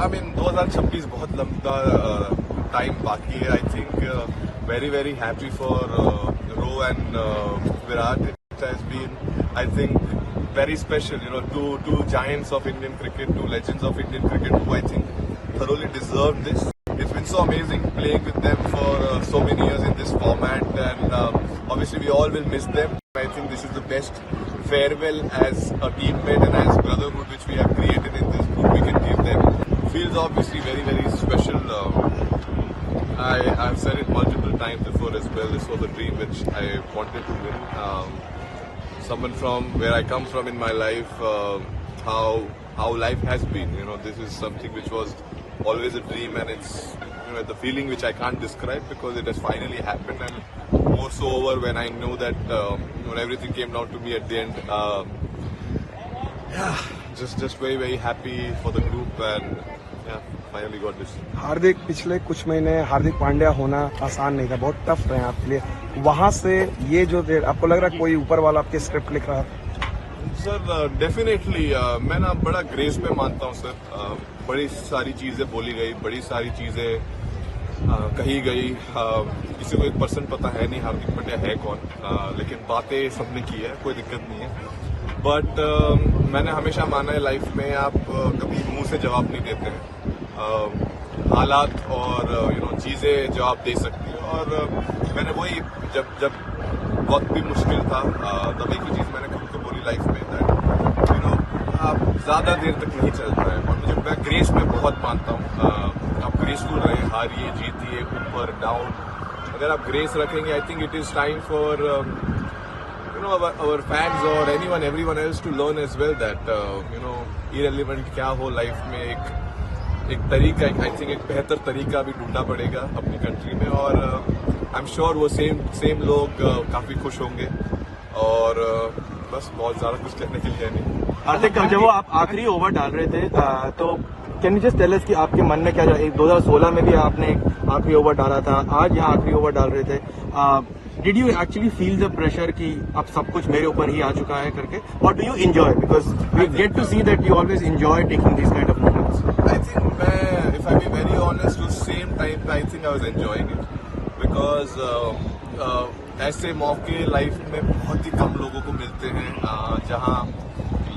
I mean 2026 बहुत लंबा time बाकी है. I think very happy for Row and Virat. It has been, I think, very special. You know, two giants of Indian cricket, two legends of Indian cricket, who I think thoroughly deserve this. It's been so amazing playing with them for so many years in this format, and obviously we all will miss them. I think this is the best farewell as a teammate and as brotherhood which we have created in this group. We can give them. Feels obviously very special. I've said it multiple times before as well. This was a dream which I wanted to win. Someone from where I come from in my life, how life has been. You know, this is something which was always a dream, and it's, you know, the feeling which I can't describe because it has finally happened, and more so over when I know that when everything came down to me at the end. Yeah, just very happy for the group, and yeah, finally got this. हार्दिक, पिछले कुछ महीने हार्दिक पांड्या होना आसान नहीं था, बहुत tough रहे आपके लिए. वहां से ये जो आपको लग रहा है कोई ऊपर वाला आपके स्क्रिप्ट लिख रहा है? सर डेफिनेटली मैं ना बड़ा ग्रेस पे मानता हूँ सर. बड़ी सारी चीजें बोली गई, बड़ी सारी चीजें कही गई. किसी को 1% पता है नहीं हार्दिक पांड्या है कौन, लेकिन बातें सबने की है, कोई दिक्कत नहीं है. बट मैंने हमेशा माना है लाइफ में आप कभी मुंह से जवाब नहीं देते हैं. हालात और चीजें जवाब दे सकती है. और मैंने वही जब वक्त भी मुश्किल था तब एक ही चीज मैंने खुद को बोली लाइफ में, दैट आप ज्यादा देर तक नहीं चल पाए. और मैं ग्रेस में बहुत मानता हूँ. आप ग्रेसफुल रहे, हारिए जीतिए, ऊपर डाउन, अगर आप ग्रेस रखेंगे, I think it is time for our fans or everyone else to learn as well that irrelevant क्या हो लाइफ में, एक तरीका, आई थिंक एक बेहतर तरीका भी ढूंढना पड़ेगा अपनी कंट्री में. और आई एम श्योर वो सेम लोग काफी खुश होंगे. और बस बहुत ज्यादा कुछ कहने के लिए नहीं. हार्दिक, जब वो आप आखिरी ओवर डाल रहे थे तो can you just tell us कि आपके मन में क्या जा, 2016 में भी आपने आखिरी ओवर डाला था, आज यहाँ आखिरी ओवर डाल रहे थे. Did you actually feel the pressure कि अब सब कुछ मेरे ऊपर ही आ चुका है करके, or do you enjoy? Because we get to see that you always enjoy taking these kind of moments. I think if I be very honest, at the same time I think I was enjoying it because ऐसे मौके life में बहुत ही कम लोगों को मिलते हैं जहाँ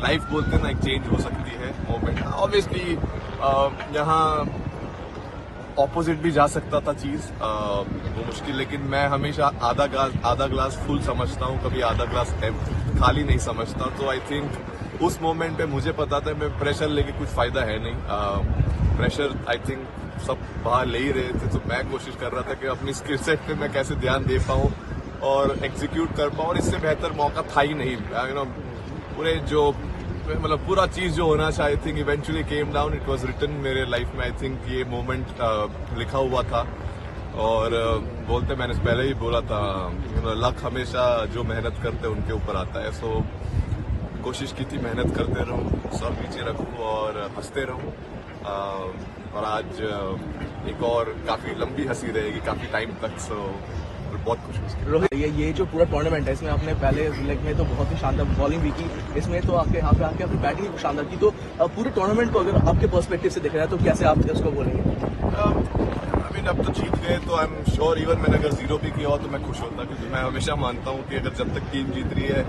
life बोलते हैं ना एक चेंज हो सकती है मोमेंट. ऑब्वियसली यहाँ ऑपोजिट भी जा सकता था चीज, वो मुश्किल, लेकिन मैं हमेशा आधा ग्लास फुल समझता हूँ, कभी आधा ग्लास खाली नहीं समझता. तो आई थिंक उस मोमेंट पे मुझे पता था मैं प्रेशर लेके कुछ फायदा है नहीं. प्रेशर आई थिंक सब बाहर ले ही रहे थे, तो मैं कोशिश कर रहा था कि अपनी स्किल सेट पे मैं कैसे ध्यान दे पाऊँ और एग्जीक्यूट कर पाऊँ. और इससे बेहतर मौका था ही नहीं. पूरे जो मतलब पूरा चीज जो होना चाहिए, I think eventually came down. It was written मेरे लाइफ में. आई थिंक ये मोमेंट लिखा हुआ था. और बोलते मैंने पहले ही बोला था, लक हमेशा जो मेहनत करते हैं उनके ऊपर आता है. सो कोशिश की थी मेहनत करते रहूं, सब नीचे रखूं और हंसते रहूं. और आज एक और काफी लंबी हंसी रहेगी काफी टाइम तक. सो बहुत खुश. रोहित, ये जो पूरा टूर्नामेंट है, इसमें आपने पहले लेग में तो बहुत ही शानदार बॉलिंग भी की, इसमें तो आपके यहाँ पे आके अपनी बैटिंग भी शानदार की. तो पूरे टूर्नामेंट को अगर आपके पर्सपेक्टिव से दिख रहा है तो कैसे आप उसको बोलेंगे? अब तो जीत गए तो आई एम श्योर इवन मैंने अगर 0 भी किया हो तो मैं खुश होता, क्योंकि मैं हमेशा मानता हूँ कि अगर जब तक टीम जीत रही है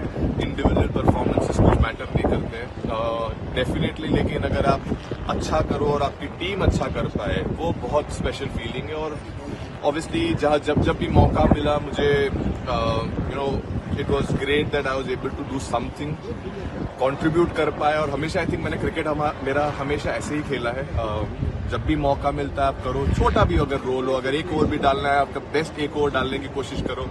इंडिविजुअल परफॉर्मेंसेस कुछ मैटर नहीं करते हैं डेफिनेटली. लेकिन अगर आप अच्छा करो और आपकी टीम अच्छा कर पाए, वो बहुत स्पेशल फीलिंग है. और ऑब्वियसली जब भी मौका मिला मुझे, it was great that I was able to do something, contribute कर पाए. और हमेशा आई थिंक मैंने क्रिकेट मेरा हमेशा ऐसे ही खेला है. जब भी मौका मिलता है आप करो, छोटा भी अगर रोल हो, अगर एक ओवर भी डालना है आपका बेस्ट एक ओवर डालने की कोशिश करो,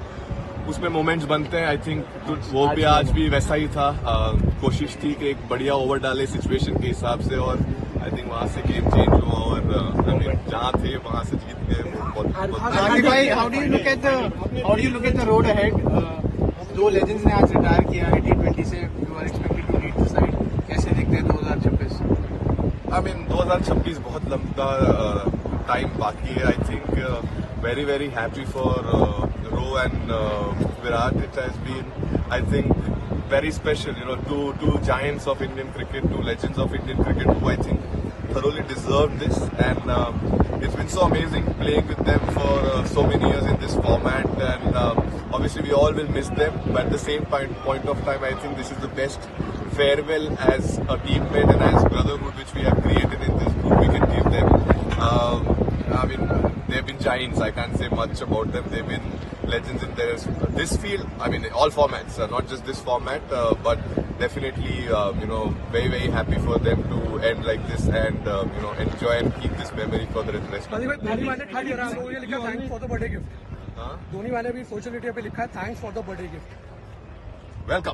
उसमें मोमेंट्स बनते हैं. आई थिंक वो भी आज भी वैसा ही था. कोशिश थी कि एक बढ़िया ओवर डाले सिचुएशन के हिसाब से, और आई थिंक वहां से गेम चेंज हुआ और जहाँ थे वहां से जीत गए. How do you look at the road ahead? दो लेजेंड्स ने आज रिटायर किया है T20 से. You are expected to lead the side. कैसे देखते हैं 2026? आई मीन 2026 बहुत लंबा टाइम बाकी है. I think very happy for Row and Virat. It has been, I think, very special. Two giants of Indian cricket, two legends of Indian cricket, who I think thoroughly deserved this, and it's been so amazing playing with them for so many years in this format, and obviously we all will miss them, but at the same point of time, I think this is the best farewell as a teammate and as brotherhood which we have created in this group we can give them. I mean, they've been giants. I can't say much about them. They've been legends in this field. I mean, all formats, not just this format, but definitely, very, very happy for them to end like this and, enjoy and keep this memory for the rest of Dhoni मैंने tweet करा तो ये लिखा thanks for the birthday gift. हाँ? धोनी मैंने भी social media पे लिखा है thanks for the birthday gift. Welcome.